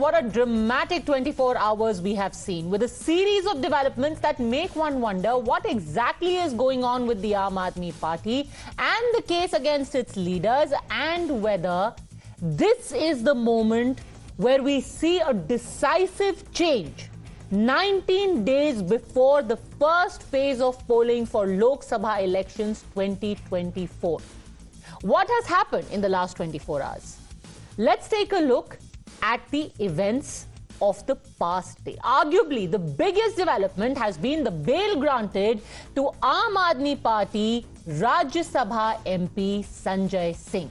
what a dramatic 24 hours we have seen, with a series of developments that make one wonder what exactly is going on with the Aam Aadmi Party and the case against its leaders, and whether this is the moment where we see a decisive change 19 days before the first phase of polling for Lok Sabha elections 2024. What has happened in the last 24 hours? Let's take a look at the events of the past day. Arguably, the biggest development has been the bail granted to Aam Aadmi Party Rajya Sabha MP Sanjay Singh.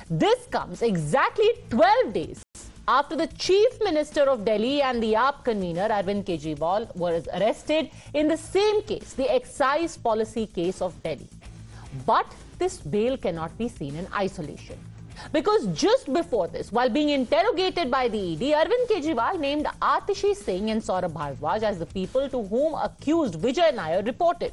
This comes exactly 12 days after the Chief Minister of Delhi and the AAP convener Arvind Kejriwal was arrested in the same case, the excise policy case of Delhi. But this bail cannot be seen in isolation, because just before this, while being interrogated by the ED, Arvind Kejriwal named Atishi Singh and Saurabh Bhardwaj as the people to whom accused Vijay Nair reported.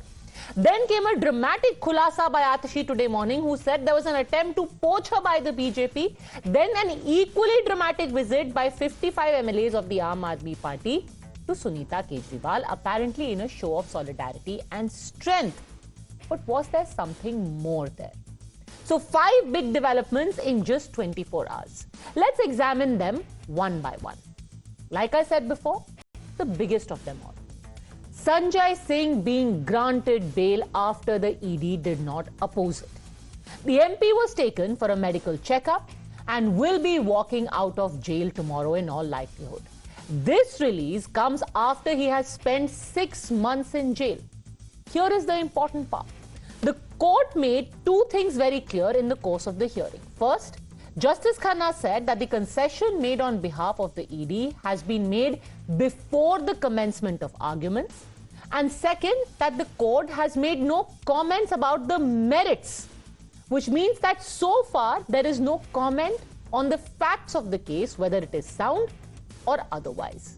Then came a dramatic khulasa by Atishi today morning, who said there was an attempt to poach her by the BJP. Then an equally dramatic visit by 55 MLAs of the Aam Aadmi Party to Sunita Kejriwal, apparently in a show of solidarity and strength. But was there something more there? So 5 big developments in just 24 hours. Let's examine them one by one. Like I said before, the biggest of them all: Sanjay Singh being granted bail after the ED did not oppose it. The MP was taken for a medical checkup and will be walking out of jail tomorrow in all likelihood. This release comes after he has spent 6 months in jail. Here is the important part. The court made 2 things very clear in the course of the hearing. First, Justice Khanna said that the concession made on behalf of the ED has been made before the commencement of arguments. And second, that the court has made no comments about the merits, which means that so far there is no comment on the facts of the case, whether it is sound or otherwise.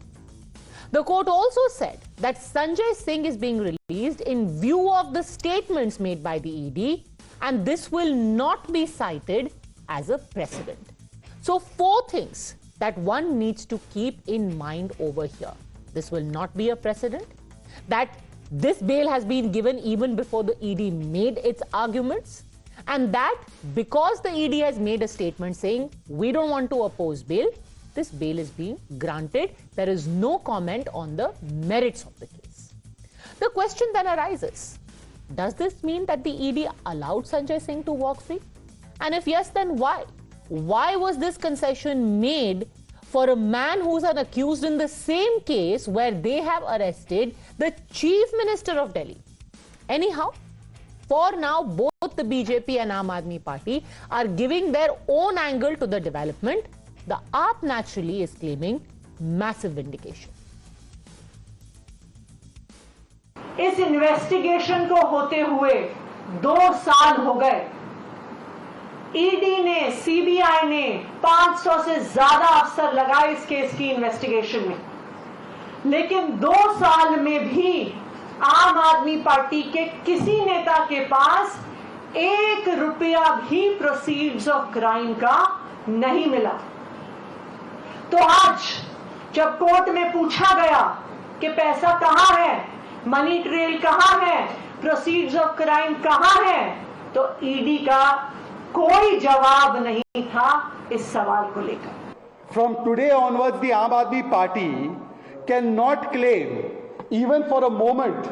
The court also said that Sanjay Singh is being released in view of the statements made by the ED, and this will not be cited as a precedent. So 4 things that one needs to keep in mind over here. This will not be a precedent, that this bail has been given even before the ED made its arguments, and that because the ED has made a statement saying we don't want to oppose bail, this bail is being granted. There is no comment on the merits of the case. The question then arises, does this mean that the ED allowed Sanjay Singh to walk free? And if yes, then why? Why was this concession made for a man who's an accused in the same case where they have arrested the Chief Minister of Delhi? Anyhow, for now, both the BJP and Aam Aadmi Party are giving their own angle to the development. The AAP naturally is claiming massive vindication. इस investigation को होते हुए 2 साल हो गए। ED ने, CBI ने 500 से ज्यादा अफसर लगाए इस केस की इन्वेस्टिगेशन में, लेकिन 2 साल में भी आम आदमी पार्टी के किसी नेता के पास 1 रुपया भी प्रोसीड्स ऑफ क्राइम का नहीं मिला। तो आज जब कोर्ट में पूछा गया कि पैसा कहां है, मनी ट्रेल कहां है, प्रोसीड्स ऑफ क्राइम कहां है, तो ईडी का कोई जवाब नहीं था इस सवाल को लेकर। From today onwards, the Aam Aadmi Party cannot claim, even for a moment,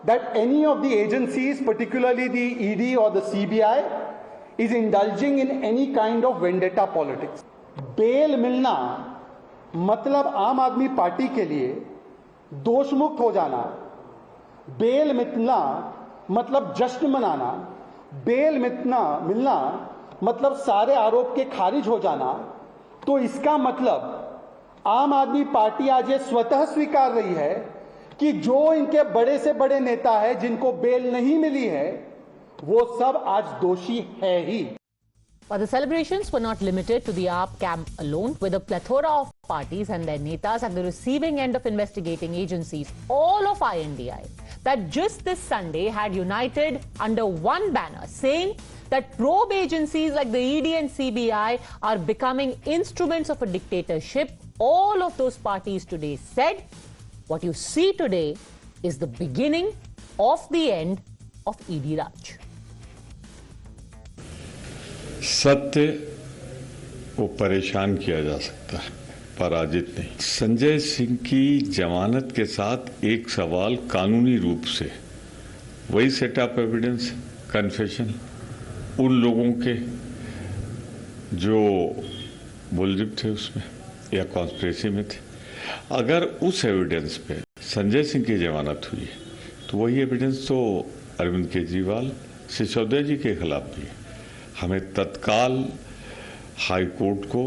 that any of the agencies, particularly the ED or the CBI, is indulging in any kind of vendetta politics. Bail मिलना मतलब आम आदमी party के लिए दोषमुक्त हो जाना, bell मिलना मतलब जश्न मनाना, बेल मिलना मतलब सारे आरोप के खारिज हो जाना। तो इसका मतलब आम आदमी पार्टी आज ये स्वतः स्वीकार रही है कि जो इनके बड़े से बड़े नेता है जिनको बेल नहीं मिली है, वो सब आज दोषी है ही। But the celebrations were not limited to the AAP camp alone, with a plethora of parties and their netas at the receiving end of investigating agencies, all of INDI, that just this Sunday had united under one banner, saying that probe agencies like the ED and CBI are becoming instruments of a dictatorship all of those parties today said, what you see today is the beginning of the end of ED Raj. सत्य को परेशान किया जा सकता है, पराजित नहीं। संजय सिंह की जमानत के साथ एक सवाल कानूनी रूप से वही सेट ऑफ एविडेंस, कन्फेशन उन लोगों के जो मुलजिम थे उसमें या कॉन्स्पिरेसी में थे। अगर उस एविडेंस पे संजय सिंह की जमानत हुई तो वही एविडेंस तो अरविंद केजरीवाल, सिसोदिया जी के खिलाफ भी है। हमें तत्काल हाई कोर्ट को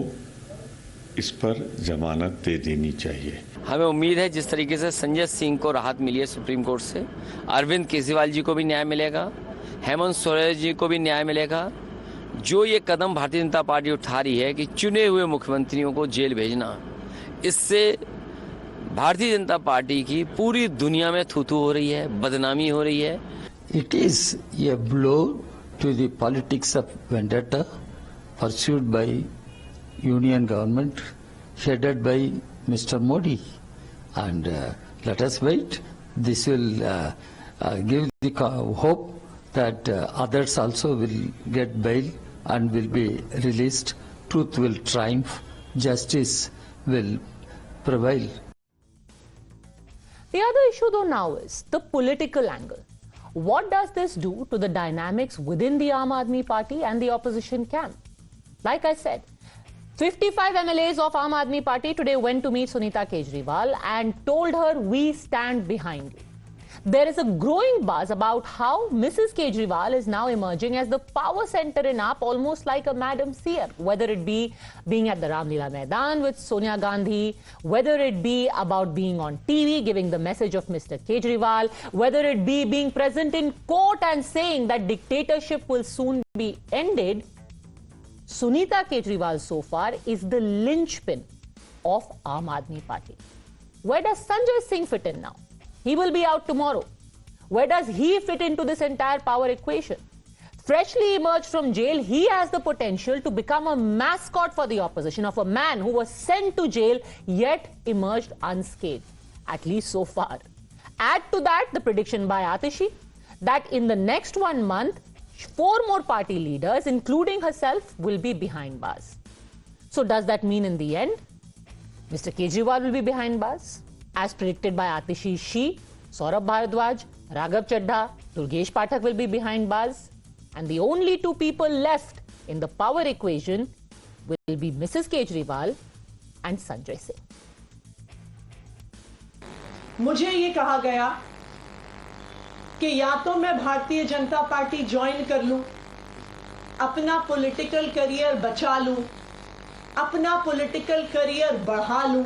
इस पर जमानत दे देनी चाहिए। हमें उम्मीद है जिस तरीके से संजय सिंह को राहत मिली है सुप्रीम कोर्ट से, अरविंद केजरीवाल जी को भी न्याय मिलेगा, हेमंत सोरेन जी को भी न्याय मिलेगा। जो ये कदम भारतीय जनता पार्टी उठा रही है कि चुने हुए मुख्यमंत्रियों को जेल भेजना, इससे भारतीय जनता पार्टी की पूरी दुनिया में थू-थू हो रही है, बदनामी हो रही है। It is a blow to the politics of vendetta pursued by union government headed by Mr. Modi, and let us wait. This will give the hope that others also will get bail and will be released. Truth will triumph, justice will prevail. The other issue though now is the political angle. What does this do to the dynamics within the Aam Aadmi Party and the opposition camp? Like I said, 55 MLAs of Aam Aadmi Party today went to meet Sunita Kejriwal and told her, we stand behind you. There is a growing buzz about how Mrs. Kejriwal is now emerging as the power center in AAP, almost like a Madam Seer, whether it be being at the Ramlila Maidan with Sonia Gandhi, whether it be about being on TV, giving the message of Mr. Kejriwal, whether it be being present in court and saying that dictatorship will soon be ended. Sunita Kejriwal so far is the linchpin of Aam Aadmi Party. Where does Sanjay Singh fit in now? He will be out tomorrow. Where does he fit into this entire power equation? Freshly emerged from jail, he has the potential to become a mascot for the opposition of a man who was sent to jail yet emerged unscathed, at least so far. Add to that the prediction by Atishi that in the next 1 month, 4 more party leaders, including herself, will be behind bars. So does that mean in the end, Mr. Kejriwal will be behind bars? As predicted by Atishi, she, Saurabh Bharadwaj, Raghav Chadha, Durgesh Pathak will be behind bars. And the only 2 people left in the power equation will be Mrs. Kejriwal and Sanjay Singh. मुझे ये कहा गया कि या तो मैं Bharatiya Janata party join कर लूं, अपना पॉलिटिकल करियर बचा लूं, अपना पॉलिटिकल करियर बढ़ा लूं,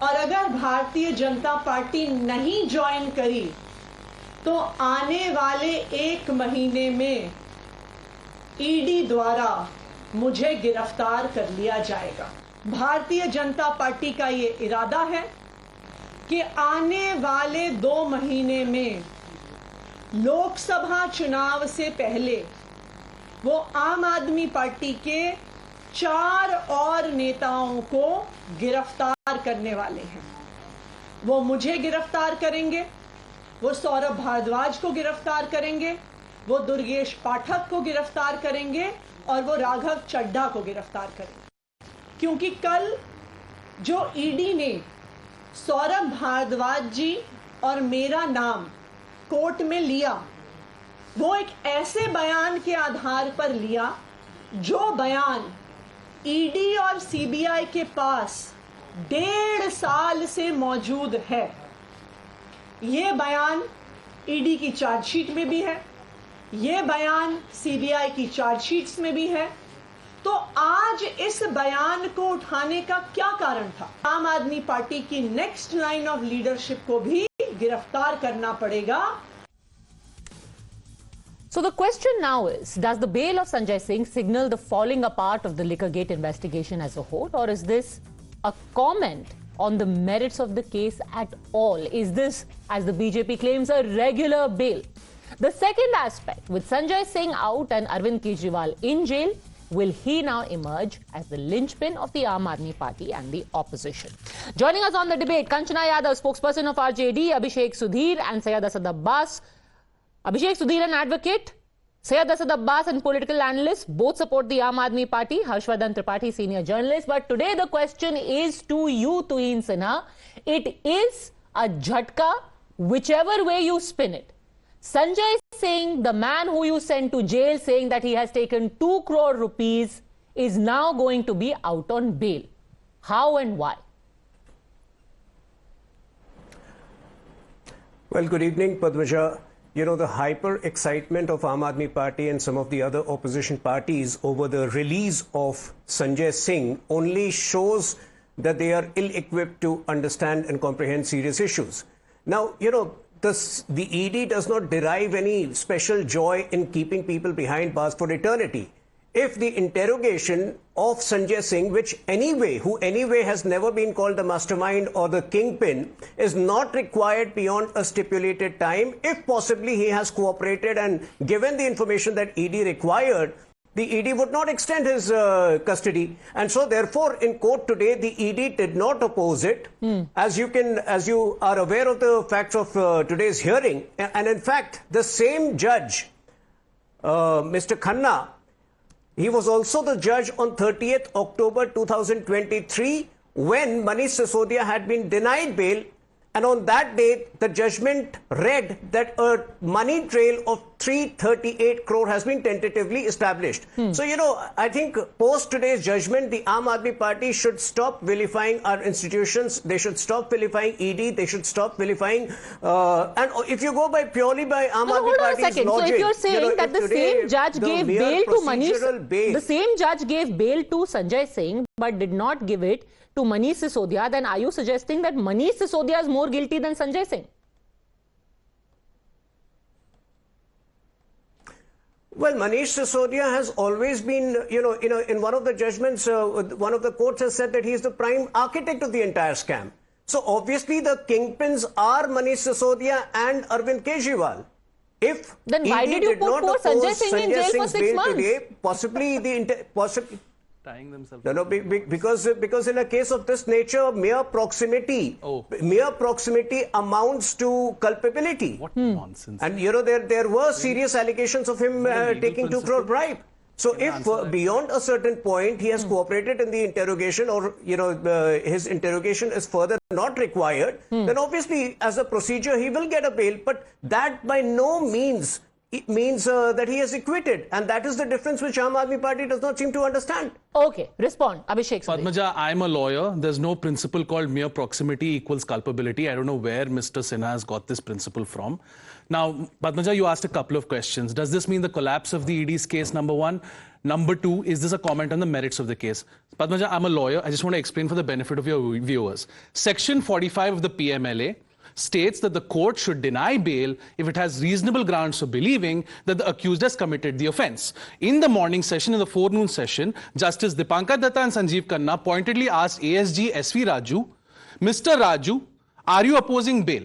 और अगर भारतीय जनता पार्टी नहीं ज्वाइन करी तो आने वाले 1 महीने में ईडी द्वारा मुझे गिरफ्तार कर लिया जाएगा। भारतीय जनता पार्टी का ये इरादा है कि आने वाले 2 महीने में लोकसभा चुनाव से पहले वो आम आदमी पार्टी के 4 और नेताओं को गिरफ्तार करने वाले हैं। वो मुझे गिरफ्तार करेंगे, वो सौरभ भारद्वाज को गिरफ्तार करेंगे, वो दुर्गेश पाठक को गिरफ्तार करेंगे और वो राघव चड्ढा को गिरफ्तार करेंगे। क्योंकि कल जो ईडी ने सौरभ भारद्वाज जी और मेरा नाम कोर्ट में लिया, वो एक ऐसे बयान के आधार पर लिया जो बयान ईडी और सीबीआई के पास 1.5 साल से मौजूद है। ये बयान ईडी की चार्जशीट में भी है, ये बयान सीबीआई की चार्जशीट्स में भी है। तो आज इस बयान को उठाने का क्या कारण था? आम आदमी पार्टी की नेक्स्ट लाइन ऑफ लीडरशिप को भी गिरफ्तार करना पड़ेगा। So the question now is, does the bail of Sanjay Singh signal the falling apart of the Liquorgate investigation as a whole, or is this a comment on the merits of the case at all? Is this, as the BJP claims, a regular bail? The second aspect, with Sanjay Singh out and Arvind Kejriwal in jail, will he now emerge as the linchpin of the Aam Aadmi Party and the opposition? Joining us on the debate, Kanchana Yadav, spokesperson of RJD, Abhishek Sudhir and Syed Asad Abbas. Abhishek Sudhir, an advocate. Syed Asad Abbas, and political analyst, both support the Aam Aadmi Party. Harshvardhan Tripathi, senior journalist. But today the question is to you, Tuhin Sinha. It is a jhatka, whichever way you spin it. Sanjay Singh, the man who you sent to jail saying that he has taken 2 crore rupees, is now going to be out on bail. How and why? Well, good evening, Padmaja. You know, the hyper excitement of Aam Aadmi Party and some of the other opposition parties over the release of Sanjay Singh only shows that they are ill-equipped to understand and comprehend serious issues. Now, you know, the ED does not derive any special joy in keeping people behind bars for eternity. If the interrogation of Sanjay Singh, who anyway has never been called the mastermind or the kingpin, is not required beyond a stipulated time, if possibly he has cooperated and given the information that ED required, the ED would not extend his custody. And so therefore in court today, the ED did not oppose it. As you are aware of the facts of today's hearing. And in fact, the same judge, Mr. Khanna, he was also the judge on 30th October 2023 when Manish Sisodia had been denied bail. And on that day, the judgment read that a money trail of 338 crore has been tentatively established. So, you know, I think post today's judgment, the Aam Aadmi Party should stop vilifying our institutions. They should stop vilifying ED. They should stop vilifying. And if you go purely by Aam Aadmi Party's logic. So if you're saying that the same judge gave bail to Manish, the same judge gave bail to Sanjay Singh, but did not give it to Manish Sisodia, then are you suggesting that Manish Sisodia is more guilty than Sanjay Singh? Well, Manish Sisodia has always been, in one of the judgments, one of the courts has said that he is the prime architect of the entire scam. So obviously the kingpins are Manish Sisodia and Arvind Kejriwal. If then why did you put poor Sanjay Singh in jail for 6 months? Today, possibly No, because in a case of this nature, mere proximity amounts to culpability. What nonsense! And you know, there were serious allegations of him taking 2 crore bribe. So if beyond a certain point he has cooperated in the interrogation, or his interrogation is further not required, then obviously as a procedure he will get a bail. But that by no means it means that he is acquitted, and that is the difference which Aam Aadmi Party does not seem to understand. Okay, respond, Abhishek. Padmaja, I'm a lawyer. There's no principle called mere proximity equals culpability. I don't know where Mr. Sinha has got this principle from. Now, Padmaja, you asked a couple of questions. Does this mean the collapse of the ED's case, number one? Number two, is this a comment on the merits of the case? Padmaja, I'm a lawyer. I just want to explain for the benefit of your viewers. Section 45 of the PMLA states that the court should deny bail if it has reasonable grounds for believing that the accused has committed the offence. In the morning session, in the forenoon session, Justice Dipankar Datta and Sanjeev Khanna pointedly asked ASG SV Raju, Mr. Raju, are you opposing bail?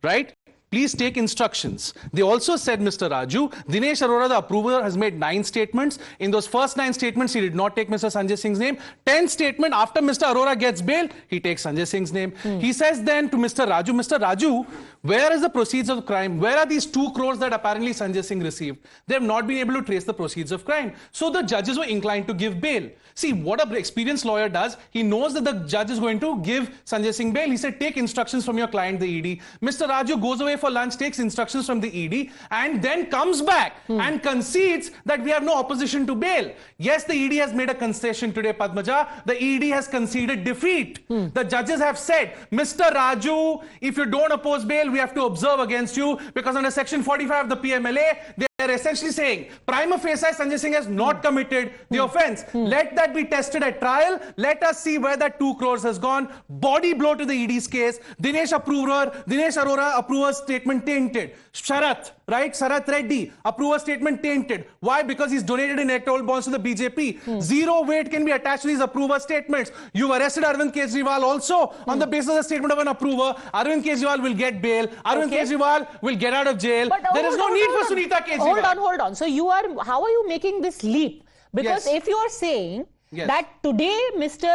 Right? Please take instructions. They also said, Mr. Raju, Dinesh Arora, the approver, has made 9 statements. In those first 9 statements, he did not take Mr. Sanjay Singh's name. 10th statement, after Mr. Arora gets bail, he takes Sanjay Singh's name. He says then to Mr. Raju, where is the proceeds of the crime? Where are these 2 crores that apparently Sanjay Singh received? They have not been able to trace the proceeds of crime. So the judges were inclined to give bail. See, what an experienced lawyer does, he knows that the judge is going to give Sanjay Singh bail. He said, take instructions from your client, the ED. Mr. Raju goes away for lunch, takes instructions from the ED, and then comes back and concedes that we have no opposition to bail. Yes, the ED has made a concession today, Padmaja. The ED has conceded defeat. The judges have said, Mr. Raju, if you don't oppose bail, we have to observe against you, because under Section 45 of the PMLA, they are essentially saying, prima facie, Sanjay Singh has not committed the offence. Let that be tested at trial. Let us see where that 2 crores has gone. Body blow to the ED's case. Dinesh Arora approver's statement tainted. Sharath, right? Sharath Reddy, approver's statement tainted. Why? Because he's donated in electoral bonds to the BJP. Zero weight can be attached to these approver statements. You've arrested Arvind Kejriwal also on the basis of the statement of an approver. Arvind Kejriwal will get bail. Arvind Kejriwal will get out of jail. There is no need for Sunita Kejriwal. Hold on. So how are you making this leap? Because Yes. if you are saying Yes. that today Mr.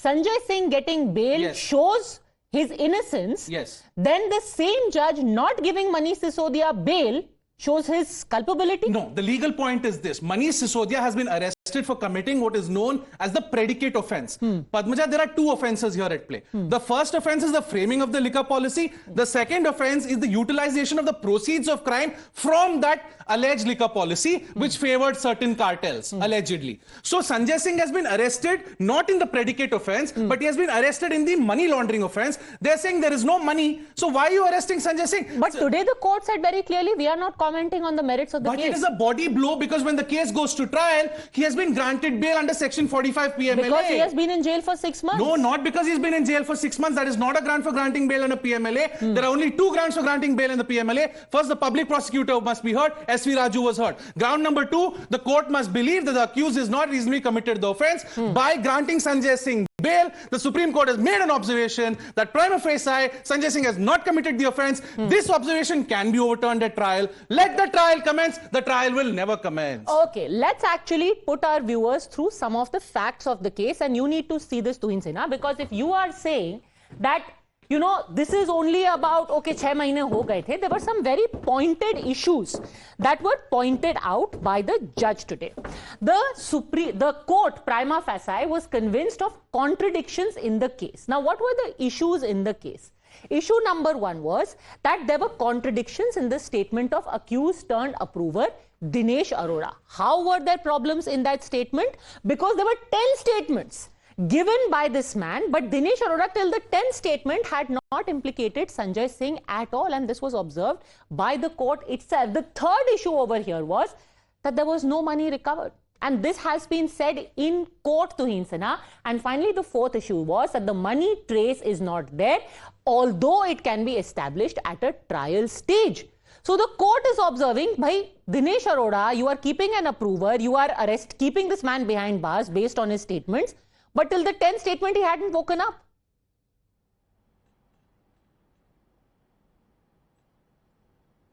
Sanjay Singh getting bail Yes. shows his innocence, Yes. then the same judge not giving Manish Sisodia bail shows his culpability? No, the legal point is this. Manish Sisodia has been arrested for committing what is known as the predicate offense. Padmaja, there are two offenses here at play. The first offense is the framing of the liquor policy. The second offense is the utilization of the proceeds of crime from that alleged liquor policy, which favored certain cartels, allegedly. So Sanjay Singh has been arrested not in the predicate offense, but he has been arrested in the money laundering offense. They're saying there is no money. So why are you arresting Sanjay Singh? But today the court said very clearly, we are not commenting on the merits of the But case. it is a body blow because when the case goes to trial, he has been granted bail under Section 45 PMLA. Because he has been in jail for 6 months. No, not because he's been in jail for 6 months. That is not a grant for granting bail under PMLA. There are only two grounds for granting bail in the PMLA. First, the public prosecutor must be heard. S.V. Raju was heard. Ground number two, the court must believe that the accused is not reasonably committed the offense. By granting Sanjay Singh bail, the Supreme Court has made an observation that prima facie, Sanjay Singh has not committed the offense. This observation can be overturned at trial. Let the trial commence. The trial will never commence. Okay, let's actually put our viewers through some of the facts of the case, and you need to see this, Tuhin Sinha, because if you are saying that, you know, this is only about, okay, 6 mahine ho gaye the, there were some very pointed issues that were pointed out by the judge today. The court, prima facie, was convinced of contradictions in the case. Now, what were the issues in the case? Issue number one was that there were contradictions in the statement of accused turned approver Dinesh Arora. How were there problems in that statement? Because there were 10 statements given by this man, but Dinesh Arora till the 10th statement had not implicated Sanjay Singh at all, and this was observed by the court itself. The third issue over here was that there was no money recovered. And this has been said in court, Tuhin Sinha. And finally, the fourth issue was that the money trace is not there, although it can be established at a trial stage. So the court is observing, bhai, Dinesh Arora, you are keeping an approver, you are keeping this man behind bars based on his statements, but till the 10th statement, he hadn't woken up.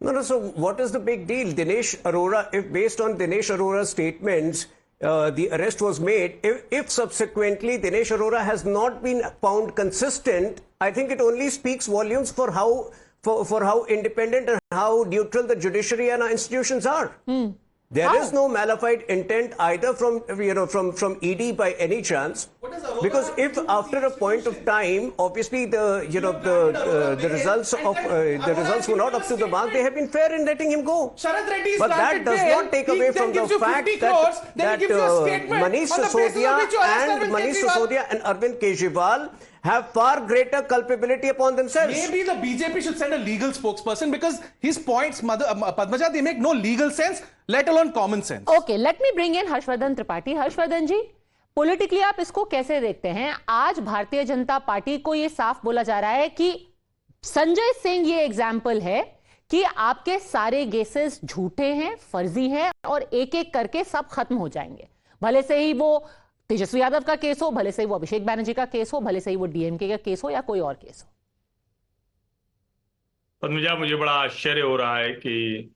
No, so what is the big deal? Dinesh Arora, if based on Dinesh Arora's statements, the arrest was made, if subsequently Dinesh Arora has not been found consistent, I think it only speaks volumes for how independent and how neutral the judiciary and our institutions are. There is no malified intent either from ED by any chance, because if after a point of time, obviously the results were not up to the mark, they have been fair in letting him go. But that does not take away from the fact that Manish Sisodia and Arvind Kejriwal have far greater culpability upon themselves. Maybe the BJP should send a legal spokesperson, because his points, Padmaja, they make no legal sense, let alone common sense. Okay, let me bring in Harshvardhan Tripathi. Harshvardhan ji, politically आप इसको कैसे देखते हैं? आज Bharatiya Janata party को ये साफ बोला जा रहा है कि संजय सिंह ये एग्जाम्पल है कि आपके सारे केसेस झूठे हैं, फर्जी हैं और एक एक करके सब खत्म हो जाएंगे. भले से ही वो तेजस्वी यादव का केस हो, भले से ही वो अभिषेक बैनर्जी का केस हो, भले से ही वो डीएमके का केस हो या कोई और केस हो. पद्मजा, मुझे बड़ा आश्चर्य हो रहा है कि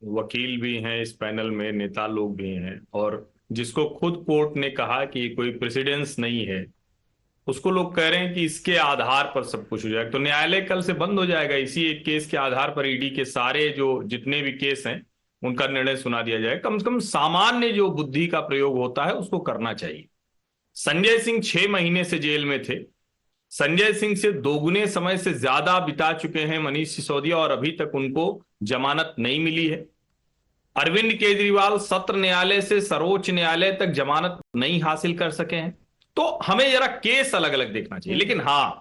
वकील भी हैं इस पैनल में, नेता लोग भी हैं, और जिसको खुद कोर्ट ने कहा कि कोई प्रेसिडेंस नहीं है, उसको लोग कह रहे हैं कि इसके आधार पर सब कुछ हो जाएगा. तो न्यायालय कल से बंद हो जाएगा. इसी एक केस के आधार पर ईडी के सारे जो जितने भी केस हैं उनका निर्णय सुना दिया जाए. कम से कम सामान्य जो बुद्धि का प्रयोग होता है उसको करना चाहिए. संजय सिंह 6 महीने से जेल में थे. संजय सिंह से दोगुने समय से ज्यादा बिता चुके हैं मनीष सिसोदिया, और अभी तक उनको जमानत नहीं मिली है. अरविंद केजरीवाल सत्र न्यायालय से सर्वोच्च न्यायालय तक जमानत नहीं हासिल कर सके हैं. तो हमें जरा केस अलग अलग देखना चाहिए. लेकिन हां,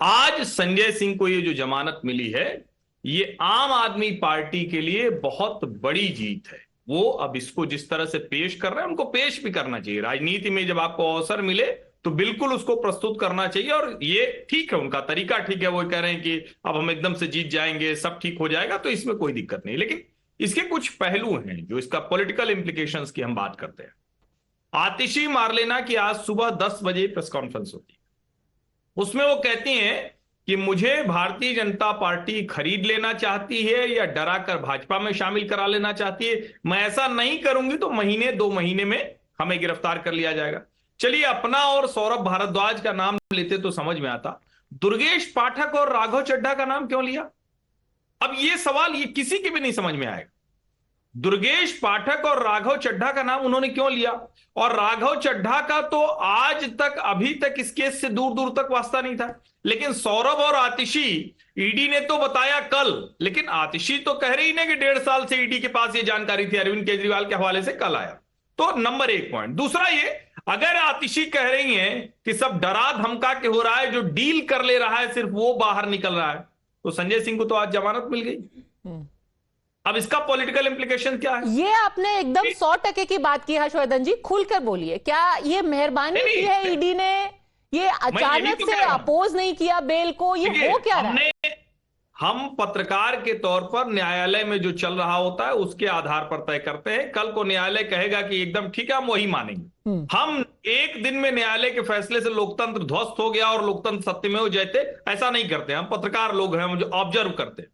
आज संजय सिंह को ये जो जमानत मिली है, ये आम आदमी पार्टी के लिए बहुत बड़ी जीत है. वो अब इसको जिस तरह से पेश कर रहे हैं, उनको पेश भी करना चाहिए. राजनीति में जब आपको अवसर मिले तो बिल्कुल उसको प्रस्तुत करना चाहिए. और ये ठीक है, उनका तरीका ठीक है. वो कह रहे हैं कि अब हम एकदम से जीत जाएंगे, सब ठीक हो जाएगा, तो इसमें कोई दिक्कत नहीं. लेकिन इसके कुछ पहलू हैं जो इसका पॉलिटिकल इंप्लीकेशंस की हम बात करते हैं. आतिशी मारलेना की आज सुबह 10 बजे प्रेस कॉन्फ्रेंस होती है. उसमें वो कहती हैं कि मुझे भारतीय जनता पार्टी खरीद लेना चाहती है या डरा कर भाजपा में शामिल करा लेना चाहती है. मैं ऐसा नहीं करूंगी तो महीने 2 महीने में हमें गिरफ्तार कर लिया जाएगा। चलिए, अपना और सौरभ भारद्वाज का नाम लेते तो समझ में आता, दुर्गेश पाठक और राघव चड्ढा का नाम क्यों लिया? अब ये सवाल ये किसी के भी नहीं समझ में आएगा। दुर्गेश पाठक और राघव चड्ढा का नाम उन्होंने क्यों लिया? और राघव चड्ढा का तो आज तक, अभी तक इस केस से दूर दूर तक वास्ता नहीं था। लेकिन सौरभ और आतिशी, ईडी ने तो बताया कल, लेकिन आतिशी तो कह रही ना कि 1.5 साल से ईडी के पास ये जानकारी थी, अरविंद केजरीवाल के हवाले से कल आया। तो नंबर 1 पॉइंट। दूसरा ये, अगर आतिशी कह रही हैं कि सब डरा धमका के हो रहा है, जो डील कर ले रहा है सिर्फ वो बाहर निकल रहा है, तो संजय सिंह को तो आज जमानत मिल गई। अब इसका पॉलिटिकल इंप्लीकेशन क्या है? ये आपने एकदम 100% की बात की हर्षवर्धन जी, खुलकर बोलिए। क्या ये मेहरबानी की है ईडी ने? ये अचानक से अपोज नहीं किया बेल को, ये हो क्या रहा है? हम पत्रकार के तौर पर न्यायालय में जो चल रहा होता है उसके आधार पर तय करते हैं। कल को न्यायालय कहेगा कि एकदम ठीक है, हम वही मानेंगे। हम एक दिन में न्यायालय के फैसले से लोकतंत्र ध्वस्त हो गया और लोकतंत्र सत्यमेव जयते, ऐसा नहीं करते। हम पत्रकार लोग हैं, हम जो ऑब्जर्व करते।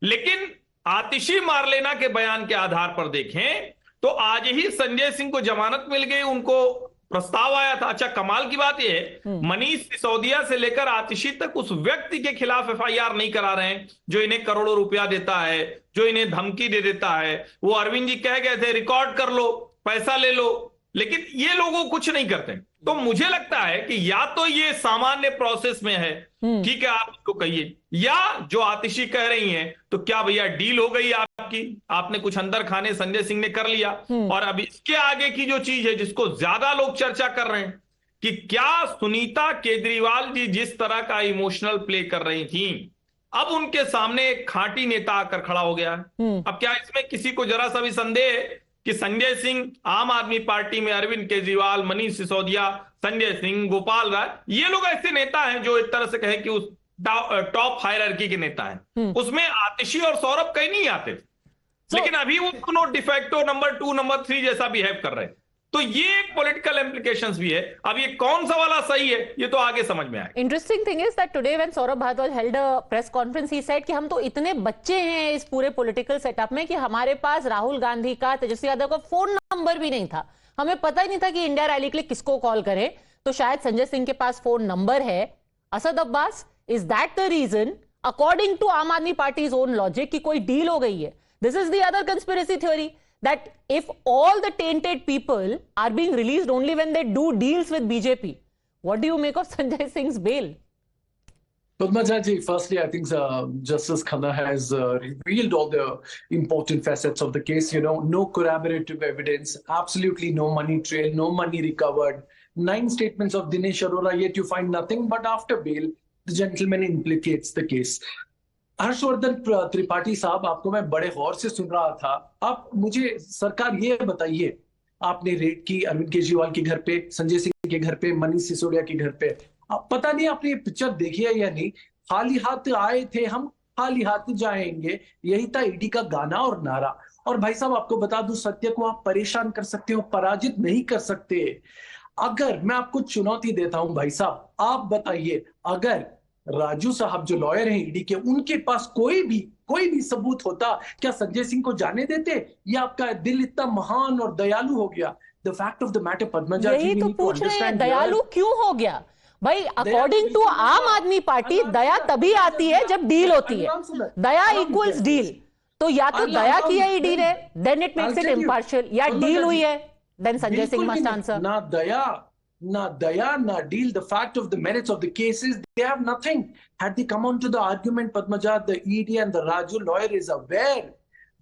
लेकिन आतिशी मारलेना के बयान के आधार पर देखें तो आज ही संजय सिंह को जमानत मिल गई, उनको प्रस्ताव आया था। अच्छा, कमाल की बात यह है, मनीष सिसोदिया से लेकर आतिशी तक उस व्यक्ति के खिलाफ एफआईआर नहीं करा रहे हैं जो इन्हें करोड़ों रुपया देता है, जो इन्हें धमकी दे देता है। वो अरविंद जी कह गए थे रिकॉर्ड कर लो, पैसा ले लो, लेकिन ये लोगों कुछ नहीं करते। तो मुझे लगता है कि या तो ये सामान्य प्रोसेस में है, ठीक है आप उसको कहिए, या जो आतिशी कह रही हैं, तो क्या भैया डील हो गई आपकी, आपने कुछ अंदर खाने संजय सिंह ने कर लिया। और अब इसके आगे की जो चीज है जिसको ज्यादा लोग चर्चा कर रहे हैं कि क्या सुनीता केजरीवाल जी जिस तरह का इमोशनल प्ले कर रही थी, अब उनके सामने एक खांटी नेता आकर खड़ा हो गया है। अब क्या इसमें किसी को जरा सा भी संदेह है कि संजय सिंह आम आदमी पार्टी में अरविंद केजरीवाल, मनीष सिसोदिया, संजय सिंह, गोपाल राय, ये लोग ऐसे नेता हैं जो एक तरह से कहे कि उस टॉप हायरार्की के नेता हैं, उसमें आतिशी और सौरभ कहीं नहीं आते थे। लेकिन अभी वो दोनों डिफेक्टो नंबर 2, नंबर 3 जैसा बिहेव कर रहे हैं। तो ये एक पॉलिटिकल इम्प्लीकेशंस भी है। अब ये कौन सा वाला सही है ये तो आगे समझ में आएगा। Interesting thing is that today when Saurabh Bharadwaj held a press conference he said कि हम तो इतने बच्चे हैं इस पूरे पॉलिटिकल सेटअप में कि हमारे पास राहुल गांधी का, तेजस्वी यादव का फोन नंबर भी नहीं था। हमें पता ही नहीं था कि इंडिया रैली के लिए किसको कॉल करें। तो शायद संजय सिंह के पास फोन नंबर है। Asad Abbas, is that the reason according to Aam Aadmi parties own logic कि कोई डील हो गई है? This is the other conspiracy theory that if all the tainted people are being released only when they do deals with BJP, what do you make of Sanjay Singh's bail? Padmaja ji, firstly, I think Justice Khanna has revealed all the important facets of the case. You know, no corroborative evidence, absolutely no money trail, no money recovered. 9 statements of Dinesh Arora, yet you find nothing. But after bail, the gentleman implicates the case. Harshvardhan Tripathi साहब, आपको मैं बड़े गौर से सुन रहा था। आप मुझे सरकार ये बताइए, आपने रेड की अरविंद केजरीवाल के घर पे, संजय सिंह के घर पे, मनीष सिसोदिया के घर पे। आप पता नहीं आपने ये पिक्चर देखी है या नहीं। खाली हाथ आए थे हम, खाली हाथ जाएंगे, यही था ईडी का गाना और नारा। और भाई साहब आपको बता दूं, सत्य को आप परेशान कर सकते हो, पराजित नहीं कर सकते। अगर मैं आपको चुनौती देता हूं भाई साहब, आप बताइए, अगर राजू साहब जो लॉयर हैं ईडी के, उनके पास कोई भी सबूत होता, क्या संजय सिंह को जाने देते? या आपका दिल इतना महान और दयालु हो गया? The fact of the matter, Padmaja ji, यही तो पूछ रहे हैं, दयालु क्यों हो गया भाई? अकॉर्डिंग टू आम आदमी पार्टी, दया तभी आती है जब डील होती है। दया इक्वल्स डील। तो या तो दया की है ईडी ने, then it makes it impartial, या डील हुई है, then Sanjay Singh must answer. ना दया, na deal. The fact of the merits of the cases, they have nothing. Had they come on to the argument, Padmaja, the ED and the Raju lawyer is aware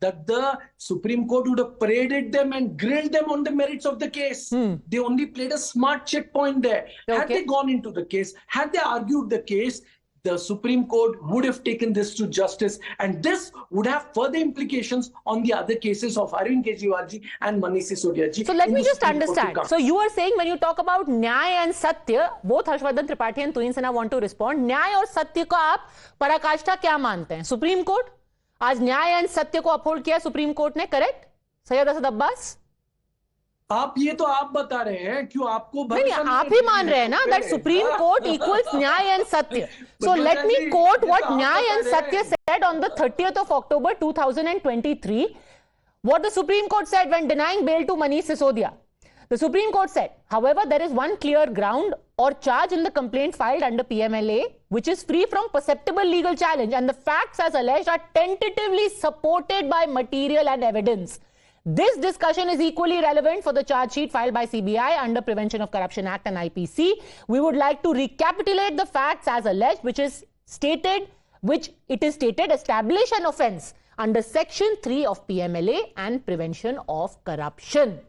that the Supreme Court would have paraded them and grilled them on the merits of the case. They only played a smart checkpoint there. Okay. Had they gone into the case, had they argued the case, the Supreme Court would have taken this to justice, and this would have further implications on the other cases of Arvind Kejriwal ji and Manish Sisodia ji. So let me just understand. So you are saying when you talk about Nyay and Satya, both Harshvardhan Tripathi and Tuhin Sinha want to respond. Nyay और सत्य को आप पराकाष्ठा क्या मानते हैं? Supreme court आज न्याय एंड सत्य को अपहोल्ड किया सुप्रीम कोर्ट ने, करेक्ट? सैयद असद अब्बास, आप ये तो आप बता रहे हैं, क्यों आपको नहीं, आप ही मान रहे हैं ना दैट सुप्रीम कोर्ट इक्वल्स न्याय एंड सत्य. So let me quote what न्याय एंड सत्य said on the 30th of October 2023. What the Supreme Court said when denying bail to Manish Sisodia. The Supreme Court said, however, there is one clear ground or charge in the complaint filed under PMLA, which is free from perceptible legal challenge, and the facts as alleged are tentatively supported by material and evidence. This discussion is equally relevant for the charge sheet filed by CBI under Prevention of Corruption Act and IPC. We would like to recapitulate the facts as alleged, which it is stated establish an offence under Section 3 of PMLA and Prevention of Corruption.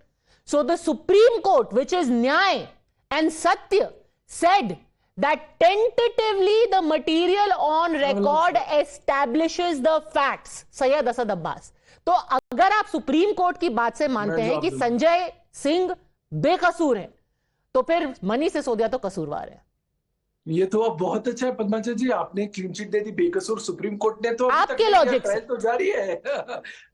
So the Supreme Court, which is Nyay and Satya, said that tentatively the material on record establishes the facts. Syed Asad Abbas. तो अगर आप supreme court की बात से मानते हैं कि संजय सिंह बेकसूर है, तो फिर मनीष सिसोदिया तो कसूरवार है। ये तो अब बहुत अच्छा है पद्मा जी, आपने क्लीन चिट दे दी, बेकसूर सुप्रीम कोर्ट ने तो आपके लॉजिक से तो जारी है।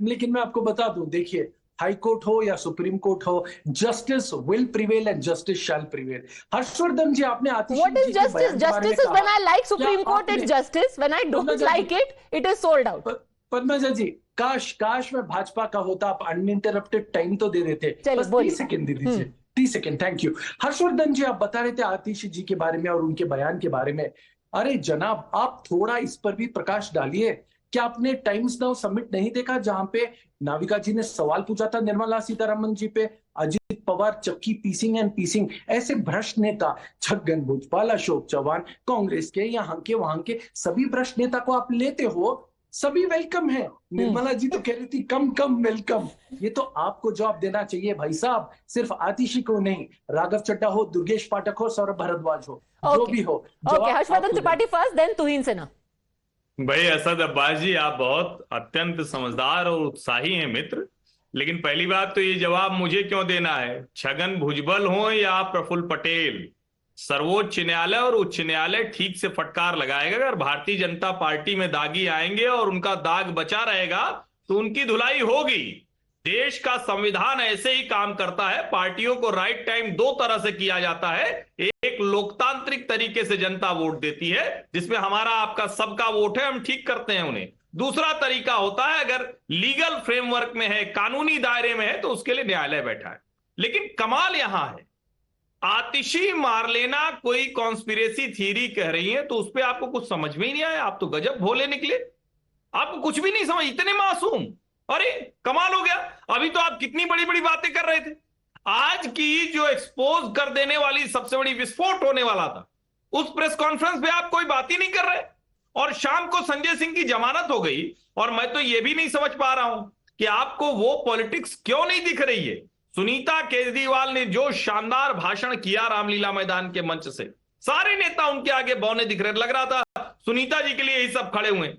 लेकिन मैं आपको बता दूं, देखिए हाई कोर्ट हो या सुप्रीम कोर्ट हो, justice will prevail and justice shall prevail. Harshvardhan ji, आपने What is justice? Justice is when I like Supreme Court, it's justice. When I don't like it, it is sold out. Padma जी, काश मैं भाजपा का होता, आप uninterrupted time तो दे देते। बस 30 सेकंड दे दीजिए, 30 सेकंड, थैंक यू। हर्षवर्धन जी, आप बता रहे थे आतिशी जी के बारे में और उनके बयान के बारे में। अरे जनाब, आप थोड़ा इस पर भी प्रकाश डालिए। क्या आपने टाइम्स नाउ समिट नहीं देखा, जहां पे नाविका जी ने सवाल पूछा था निर्मला सीतारमण जी पे, अजित पवार चक्की पीसिंग, ऐसे भ्रष्ट नेता छगन भुजबल, अशोक चौहान, कांग्रेस के यहाँ के वहां के सभी भ्रष्ट नेता को आप लेते हो, सभी वेलकम है। निर्मला जी तो कह रही थी कम वेलकम। ये तो आपको जवाब देना चाहिए भाई साहब, सिर्फ आतिशी को नहीं, राघव चड्ढा हो, दुर्गेश पाठक हो, सौरभ भारद्वाज हो, जो भी हो। हर्षवर्धन त्रिपाठी फर्स्ट, देन तुहिन सिन्हा। भाई असद अब्बास जी, आप बहुत अत्यंत समझदार और उत्साही हैं मित्र, लेकिन पहली बात तो ये जवाब मुझे क्यों देना है? छगन भुजबल हो या प्रफुल्ल पटेल, सर्वोच्च न्यायालय और उच्च न्यायालय ठीक से फटकार लगाएगा। अगर भारतीय जनता पार्टी में दागी आएंगे और उनका दाग बचा रहेगा तो उनकी धुलाई होगी। देश का संविधान ऐसे ही काम करता है, पार्टियों को राइट टाइम दो तरह से किया जाता है। एक लोकतांत्रिक तरीके से जनता वोट देती है, जिसमें हमारा आपका सबका वोट है, हम ठीक करते हैं उन्हें। दूसरा तरीका होता है, अगर लीगल फ्रेमवर्क में है, कानूनी दायरे में है, तो उसके लिए न्यायालय बैठा है। लेकिन कमाल यहां है, आतिशी मार लेना कोई कॉन्स्पिरेसी थ्योरी कह रही है, तो उस पर आपको कुछ समझ में ही नहीं आया। आप तो गजब भोले निकले, आपको कुछ भी नहीं समझ, इतने मासूम। अरे कमाल हो गया। अभी तो आप कितनी बड़ी बड़ी बातें कर रहे थे। आज की जो एक्सपोज कर देने वाली सबसे बड़ी विस्फोट होने वाला था, उस प्रेस कॉन्फ्रेंस पे आप कोई बात ही नहीं कर रहे। और शाम को संजय सिंह की जमानत हो गई, और मैं तो ये भी नहीं समझ पा रहा हूं कि आपको वो पॉलिटिक्स क्यों नहीं दिख रही है। सुनीता केजरीवाल ने जो शानदार भाषण किया रामलीला मैदान के मंच से, सारे नेता उनके आगे बौने दिख रहे, लग रहा था सुनीता जी के लिए ही सब खड़े हुए।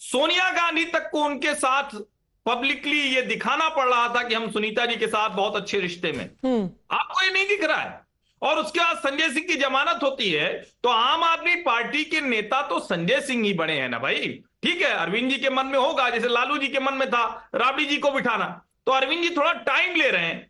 सोनिया गांधी तक को उनके साथ पब्लिकली ये दिखाना पड़ रहा था कि हम सुनीता जी के साथ बहुत अच्छे रिश्ते में। आपको ये नहीं दिख रहा है। और उसके बाद संजय सिंह की जमानत होती है, तो आम आदमी पार्टी के नेता तो संजय सिंह ही बने हैं ना भाई। ठीक है, अरविंद जी के मन में होगा, जैसे लालू जी के मन में था राबड़ी जी को बिठाना, तो अरविंद जी थोड़ा टाइम ले रहे हैं,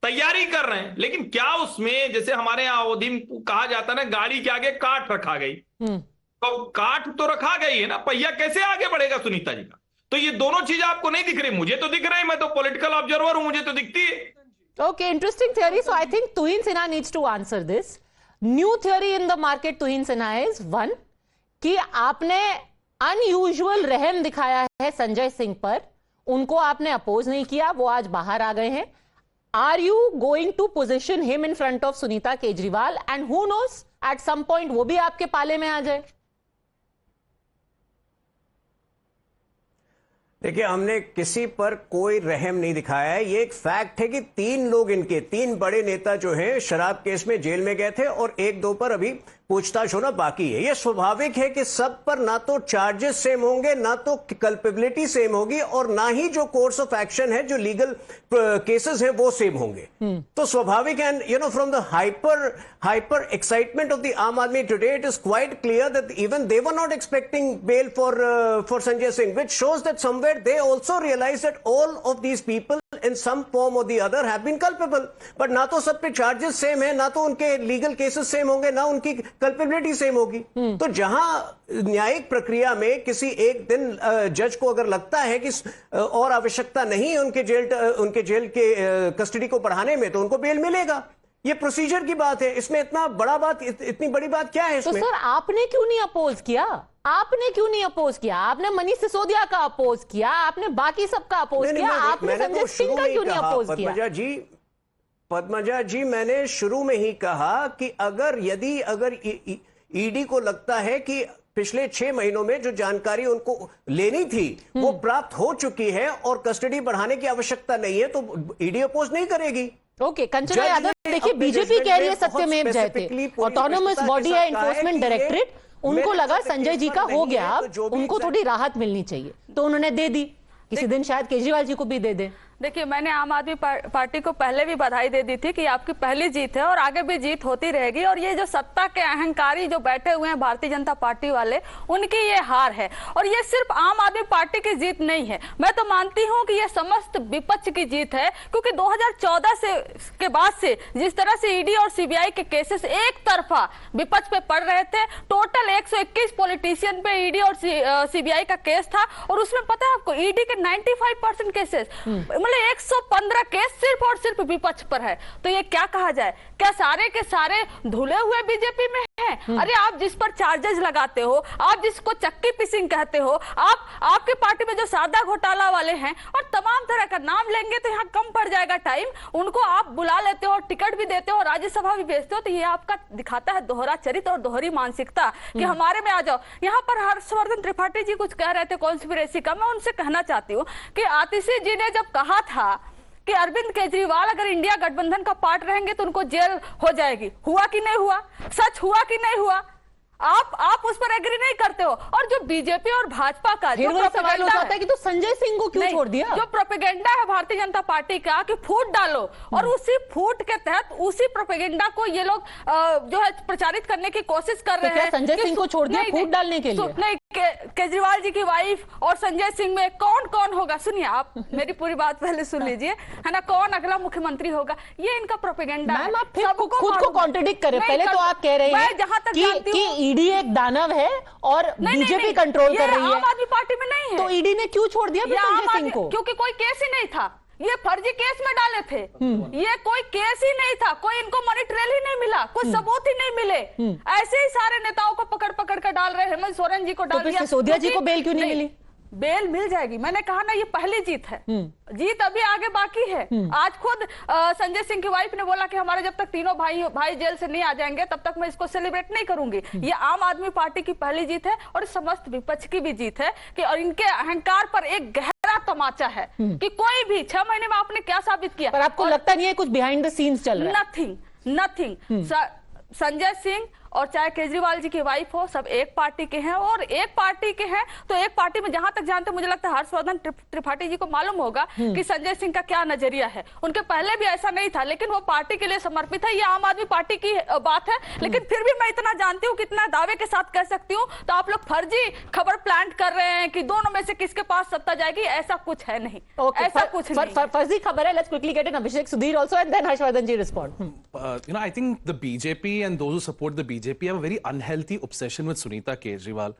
तैयारी कर रहे हैं। लेकिन क्या उसमें, जैसे हमारे यहां अवधि में कहा जाता है ना, गाड़ी के आगे काठ रखा गई, तो काठ तो रखा गई है ना, पहिया कैसे आगे बढ़ेगा सुनीता जी का? तो ये दोनों चीजें आपको नहीं दिख रही, मुझे तो दिख रही, मैं तो पॉलिटिकल ऑब्जर्वर हूं, मुझे तो दिखती है। Okay, interesting theory. So I think Tuhin Sinha needs to answer this. New theory in the market, Tuhin Sinha, is one, कि आपने unusual रहम दिखाया है संजय सिंह पर, उनको आपने अपोज नहीं किया, वो आज बाहर आ गए हैं। Are you going to position him in front of Sunita Kejriwal? And who knows, at some point वो भी आपके पाले में आ जाए। देखिए, हमने किसी पर कोई रहम नहीं दिखाया है। ये एक फैक्ट है कि 3 लोग, इनके 3 बड़े नेता जो हैं शराब केस में जेल में गए थे, और 1-2 पर अभी पूछताछ होना बाकी है। ये स्वाभाविक है कि सब पर ना तो चार्जेस सेम होंगे, ना तो कल्पेबिलिटी सेम होगी, और ना ही जो कोर्स ऑफ एक्शन है, जो लीगल केसेस हैं, वो सेम होंगे। तो स्वाभाविक, and you know, from the hyper excitement of the Aam Aadmi today, it is quite clear that even they were not expecting bail for Sanjay Singh, which shows that somewhere they also realize that all of these people in some form or the other have been culpable. But ना तो सब पे charges same है, ना तो उनके legal cases same होंगे, ना उनकी culpability same होगी. तो जहां न्यायिक प्रक्रिया में किसी एक दिन जज को अगर लगता है कि और आवश्यकता नहीं है उनके जेल के कस्टडी को बढ़ाने में, तो उनको बेल मिलेगा. ये प्रोसीजर की बात है. इसमें इतनी बड़ी बात क्या है इसमें? तो सर आपने क्यों नहीं अपोज किया? आपने मनीष सिसोदिया का अपोज किया, आपने बाकी सबका अपोज किया, आपने संजय सिंह का क्यों नहीं अपोज किया? पद्मजा जी, मैंने शुरू में ही कहा कि अगर ईडी को लगता है कि पिछले 6 महीनों में जो जानकारी उनको लेनी थी वो प्राप्त हो चुकी है और कस्टडी बढ़ाने की आवश्यकता नहीं है, तो ईडी अपोज नहीं करेगी. ओके, कंचना यादव, देखिए बीजेपी कह रही है सत्यमेव जयते, ऑटोनोमस बॉडी है एनफोर्समेंट डायरेक्टरेट, उनको लगा संजय जी का हो गया, उनको थोड़ी राहत मिलनी चाहिए, तो उन्होंने दे दी. किसी दिन शायद केजरीवाल जी को भी दे दे. देखिए, मैंने आम आदमी पार्टी को पहले भी बधाई दे दी थी कि आपकी पहली जीत है और आगे भी जीत होती रहेगी. और ये जो सत्ता के अहंकारी जो बैठे हुए हैं भारतीय जनता पार्टी वाले, उनकी ये हार है. और ये सिर्फ आम आदमी पार्टी की जीत नहीं है, मैं तो मानती हूं कि ये समस्त विपक्ष की जीत है. क्योंकि 2014 के बाद से जिस तरह से ईडी और सीबीआई के केसेस एक तरफा विपक्ष पे पड़ रहे थे, टोटल 121 पॉलिटिशियन पे ईडी और सीबीआई का केस था. और उसमें पता है आपको, ईडी के 95% केसेस, 115 केस सिर्फ और सिर्फ विपक्ष पर है. तो ये क्या कहा जाए? क्या सारे के सारे धुले हुए बीजेपी में हैं? अरे आप जिस पर चार्जेस लगाते हो, आप जिसको चक्की पिसिंग कहते हो, आपके पार्टी में जो सादा घोटाला वाले हैं और तमाम तरह का नाम लेंगे तो यहाँ कम पड़ जाएगा टाइम. उनको आप बुला लेते हो, टिकट भी देते हो, राज्यसभा भी भेजते हो. तो ये आपका दिखाता है दोहरा चरित्र और दोहरी मानसिकता कि हमारे में आ जाओ. यहाँ पर हर्षवर्धन त्रिपाठी जी कुछ कह रहे थे कॉन्स्पिरेसी का. मैं उनसे कहना चाहती हूँ कि आतिशी जी ने जब कहा था कि अरविंद केजरीवाल अगर इंडिया गठबंधन का पार्ट रहेंगे तो उनको जेल हो जाएगी, हुआ कि नहीं हुआ? सच हुआ कि नहीं हुआ? आप उस पर एग्री नहीं करते हो. और जो बीजेपी और भाजपा का जो सवाल होता है कि तो संजय सिंह को क्यों छोड़ दिया? जो प्रोपेगेंडा है भारतीय जनता पार्टी का कि फूट डालो, और उसी फूट के तहत उसी प्रोपेगेंडा को ये लोग जो है प्रचारित करने की कोशिश कर रहे हैं. संजय सिंह को छोड़ दिया फूट डालने के लिए? नहीं, केजरीवाल जी की वाइफ और संजय सिंह में कौन होगा? सुनिए, आप मेरी पूरी बात पहले सुन लीजिए, है ना. कौन अगला मुख्यमंत्री होगा, ये इनका प्रोपेगेंडा है. आप फिर खुद को कॉन्ट्रडिक्ट करें. पहले तो आप कह रहे हैं जहां तक जानती हूं ईडी एक दानव है और बीजेपी कंट्रोल कर रही है. आम आदमी पार्टी में नहीं है. तो ईडी ने क्यों छोड़ दिया संजय सिंह को? क्योंकि कोई केस ही नहीं था. ये फर्जी केस में डाले थे. ये कोई केस ही नहीं था, कोई इनको मनी ट्रेल ही नहीं मिला, कोई सबूत ही नहीं मिले. ऐसे ही सारे नेताओं को पकड़ कर डाल रहे. हेमंत सोरेन जी को डाल दिया. सिसोदिया जी को बेल क्यों नहीं मिली? बेल मिल जाएगी. मैंने कहा ना, ये पहली जीत है. जीत अभी आगे बाकी है. आज खुद संजय सिंह की वाइफ ने बोला कि हमारे जब तक तीनों भाई जेल से नहीं आ जाएंगे तब तक मैं इसको सेलिब्रेट नहीं करूंगी. ये आम आदमी पार्टी की पहली जीत है और समस्त विपक्ष की भी जीत है कि और इनके अहंकार पर एक गहरा तमाचा है कि कोई भी 6 महीने में आपने क्या साबित किया. पर आपको लगता नहीं है कुछ बिहाइंड द सीन्स चल रहा है? नथिंग. संजय सिंह और चाहे केजरीवाल जी की वाइफ हो, सब एक पार्टी के हैं. और एक पार्टी के हैं तो एक पार्टी में जहां तक जानते, मुझे लगता है हर्षवर्धन त्रिपाठी जी को मालूम होगा कि संजय सिंह का क्या नजरिया है. उनके पहले भी ऐसा नहीं था, लेकिन वो पार्टी के लिए समर्पित है. ये आम आदमी पार्टी की बात है. लेकिन फिर भी मैं इतना जानती हूँ, कितना दावे के साथ कह सकती हूँ, तो आप लोग फर्जी खबर प्लांट कर रहे हैं कि दोनों में से किसके पास सत्ता जाएगी. ऐसा कुछ है नहीं. ऐसा कुछ नहीं. फर्जी खबर है. Let's quickly get in Abhishek Sudhir also and then Harshvardhan ji respond. I think the BJP and those who support the BJP have a very unhealthy obsession with Sunita Kejriwal.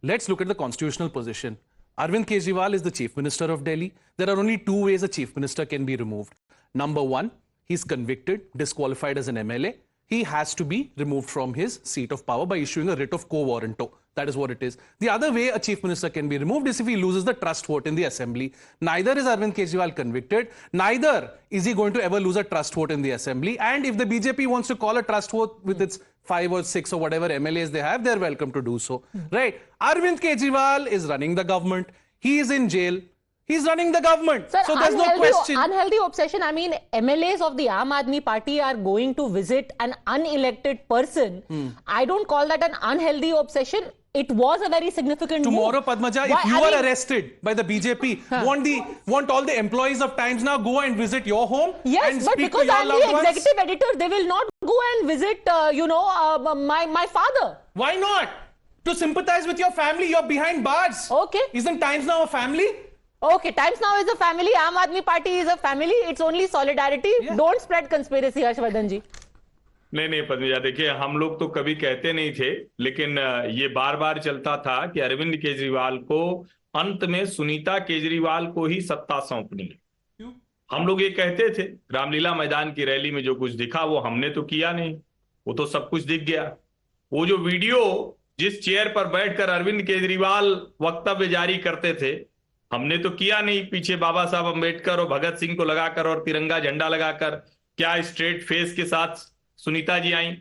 Let's look at the constitutional position. Arvind Kejriwal is the Chief Minister of Delhi. There are only 2 ways a Chief Minister can be removed. Number 1, he's convicted, disqualified as an MLA. He has to be removed from his seat of power by issuing a writ of quo warranto. That is what it is. The other way a chief minister can be removed is if he loses the trust vote in the assembly. Neither is Arvind Kejriwal convicted. Neither is he going to ever lose a trust vote in the assembly. And if the BJP wants to call a trust vote with its 5 or 6 or whatever MLAs they have, they're welcome to do so. Right? Arvind Kejriwal is running the government. He is in jail. He's running the government. Sir, so there's no question. Unhealthy obsession. I mean, MLAs of the Aam Aadmi Party are going to visit an unelected person. I don't call that an unhealthy obsession. It was a very significant Tomorrow, move. Padmaja, if you are arrested by the BJP, won't all the employees of Times Now go and visit your home? Yes, and but speak because to your I'm loved the ones? executive editor, they will not go and visit, my father. Why not? To sympathize with your family, you're behind bars. Okay. Isn't Times Now a family? Okay, Times Now is a family. Aam Aadmi Party is a family. It's only solidarity. Yeah. Don't spread conspiracy, Harshvardhan ji. नहीं पद्मजा, देखिए हम लोग तो कभी कहते नहीं थे, लेकिन ये बार बार चलता था कि अरविंद केजरीवाल को अंत में सुनीता केजरीवाल को ही सत्ता सौंपनी है। हम लोग ये कहते थे, रामलीला मैदान की रैली में जो कुछ दिखा वो हमने तो किया नहीं, वो तो सब कुछ दिख गया। वो जो वीडियो जिस चेयर पर बैठकर अरविंद केजरीवाल वक्तव्य जारी करते थे, हमने तो किया नहीं। पीछे बाबा साहब अंबेडकर और भगत सिंह को लगाकर और तिरंगा झंडा लगाकर क्या स्ट्रेट फेस के साथ सुनीता जी आई।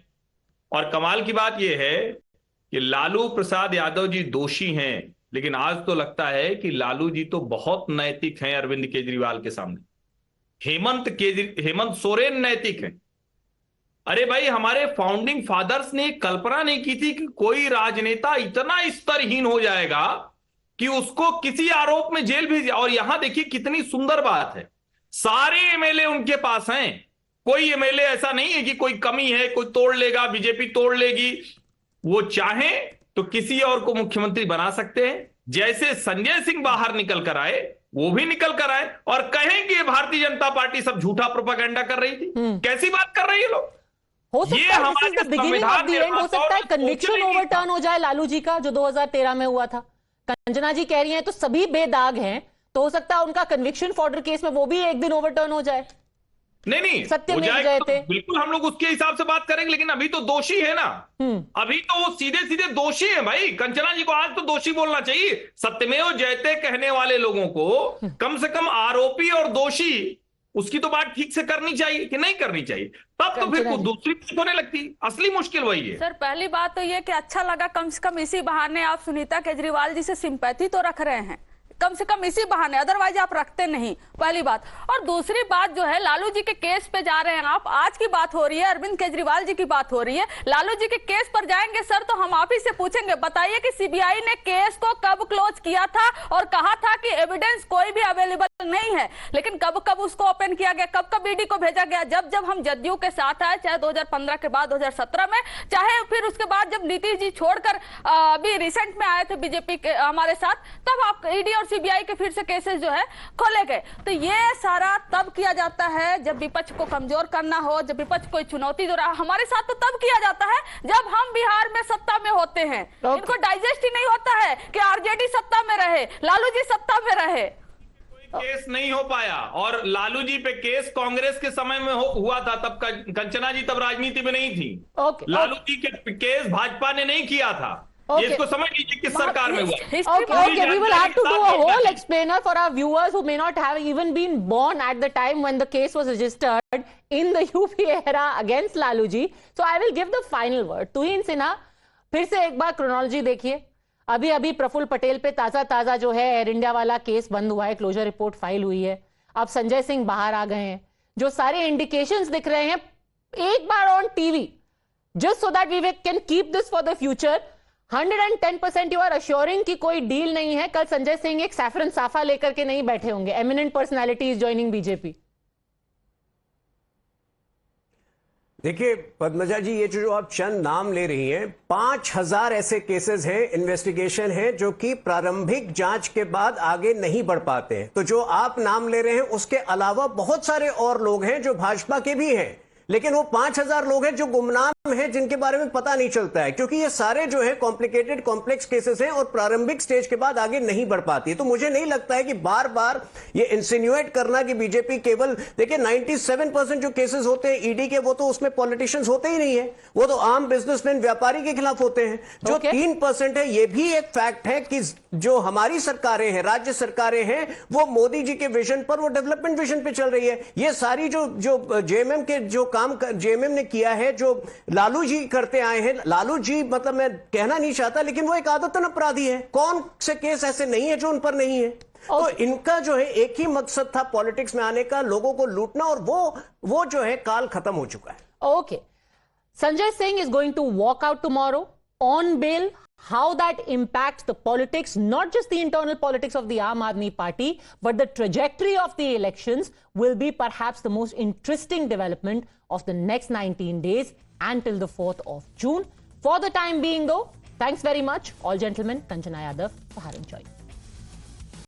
और कमाल की बात यह है कि लालू प्रसाद यादव जी दोषी हैं, लेकिन आज तो लगता है कि लालू जी तो बहुत नैतिक हैं अरविंद केजरीवाल के सामने। हेमंत सोरेन नैतिक हैं। अरे भाई, हमारे फाउंडिंग फादर्स ने कल्पना नहीं की थी कि कोई राजनेता इतना स्तरहीन हो जाएगा कि उसको किसी आरोप में जेल भेज। और यहां देखिए कितनी सुंदर बात है, सारे एमएलए उनके पास हैं। कोई एमएलए ऐसा नहीं है कि कोई कमी है, कोई तोड़ लेगा, बीजेपी तोड़ लेगी। वो चाहे तो किसी और को मुख्यमंत्री बना सकते हैं। जैसे संजय सिंह बाहर निकल कर आए, वो भी निकल कर आए और कहें कि भारतीय जनता पार्टी सब झूठा प्रोपेगेंडा कर रही थी। कैसी बात कर रही है लोग। हो सकता है हमारे बिगिनिंग ऑफ द एंड, हो सकता है कन्विक्शन ओवरटर्न हो जाए लालू जी का, जो 2013 में हुआ था। कंचना जी कह रही हैं तो सभी बेदाग हैं, तो हो सकता है उनका कन्विक्शन फॉर्डर केस में वो भी एक दिन ओवरटर्न हो जाए। नहीं सत्य हो में जाएगा जयते। तो बिल्कुल हम लोग उसके हिसाब से बात करेंगे, लेकिन अभी तो दोषी है ना। अभी तो वो सीधे सीधे दोषी है भाई। कंचना जी को आज तो दोषी बोलना चाहिए। सत्यमेव जयते कहने वाले लोगों को कम से कम आरोपी और दोषी उसकी तो बात ठीक से करनी चाहिए कि नहीं करनी चाहिए, तब तो फिर दूसरी बात होने लगती। असली मुश्किल वही है। सर, पहली बात तो ये कि अच्छा लगा कम से कम इसी बहाने आप सुनीता केजरीवाल जी से सिंपैथी तो रख रहे हैं, कम से कम इसी बहाने, अदरवाइज आप रखते नहीं, पहली बात। और दूसरी बात जो है, लालू जी के केस पे जा रहे हैं आप। आज की बात हो रही है, अरविंद केजरीवाल जी की बात हो रही है। लालू जी के केस पर जाएंगे सर तो हम आप ही से पूछेंगे, बताइए कि सीबीआई ने केस को कब क्लोज किया था और कहा था कि एविडेंस कोई भी अवेलेबल नहीं है, लेकिन कब कब उसको ओपन किया गया, कब कब ईडी को भेजा गया। जब जब हम जदयू के साथ आए, चाहे 2015 के बाद 2017 में, चाहे फिर उसके बाद जब नीतीश जी छोड़कर अभी रिसेंट में आए थे बीजेपी के हमारे साथ, तब आप ईडी और सीबीआई के फिर से केसेस जो है खोले गए। तो ये सारा तब किया जाता है जब विपक्ष को कमजोर करना हो, जब विपक्ष कोई चुनौती दे रहा। हमारे साथ तो तब किया जाता है जब हम बिहार में सत्ता में होते हैं। इनको डाइजेस्ट ही नहीं होता है कि आरजेडी सत्ता में रहे, लालू जी सत्ता में रहे। केस नहीं हो पाया, और लालू जी पे केस कांग्रेस के समय में हुआ था, तब कंचना जी तब राजनीति में नहीं थी। लालू जी के केस भाजपा ने नहीं किया था। इसको समझ लीजिए किस सरकार में हुआ। Okay, we will have to do a whole explainer for our viewers who may not have even been born at the time when the case was registered in the UP era against Lalu ji. So I will give the final word. तुहिन सिन्हा, फिर से एक बार chronology देखिए। अभी अभी प्रफुल्ल पटेल पे ताजा जो है एयर इंडिया वाला केस बंद हुआ है, क्लोजर रिपोर्ट फाइल हुई है। अब संजय सिंह बाहर आ गए हैं, जो सारे इंडिकेशंस दिख रहे हैं। एक बार on TV, just so that we can keep this for the future, 110% you are assuring कि कोई डील नहीं है। कल संजय सिंह एक सैफरन साफा लेकर के नहीं बैठे होंगे, एमिनेंट पर्सनैलिटीज ज्वाइनिंग बीजेपी। देखिए पद्मजा जी, ये जो आप चंद नाम ले रही हैं, 5000 ऐसे केसेस हैं, इन्वेस्टिगेशन है, जो कि प्रारंभिक जांच के बाद आगे नहीं बढ़ पाते हैं। तो जो आप नाम ले रहे हैं उसके अलावा बहुत सारे और लोग हैं जो भाजपा के भी हैं, लेकिन वो 5000 लोग हैं जो गुमनाम हैं, जिनके बारे में पता नहीं चलता है, क्योंकि ये सारे जो है कॉम्प्लिकेटेड कॉम्प्लेक्स केसेस हैं और प्रारंभिक स्टेज के बाद आगे नहीं बढ़ पाती है। तो मुझे नहीं लगता है कि बार बार ये इंसिन्यूएट करना कि बीजेपी केवल, देखिए 97% जो केसेस होते हैं ईडी के, वो तो उसमें पॉलिटिशियंस होते ही नहीं है, वो तो आम बिजनेसमैन व्यापारी के खिलाफ होते हैं। जो 3% है, ये भी एक फैक्ट है कि जो हमारी सरकारें हैं, राज्य सरकारें हैं, वो मोदी जी के विजन पर, वो डेवलपमेंट विजन पे चल रही है। ये सारी जो जेएमएम के जो काम जेएमएम ने किया है, जो लालू जी करते आए हैं, लालू जी मतलब मैं कहना नहीं चाहता, लेकिन वो एक आदतन अपराधी है। कौन से केस ऐसे नहीं है जो उन पर नहीं है? तो इनका जो है एक ही मकसद था पॉलिटिक्स में आने का, लोगों को लूटना, और वो जो है काल खत्म हो चुका है। Okay, Sanjay Singh is going to walk out tomorrow on bail. How that impacts the politics, not just the internal politics of the Aam Aadmi Party, but the trajectory of the elections will be perhaps the most interesting development of the next 19 days until the 4th of June. For the time being though, thanks very much, all gentlemen, Kanchana Yadav, for having joined.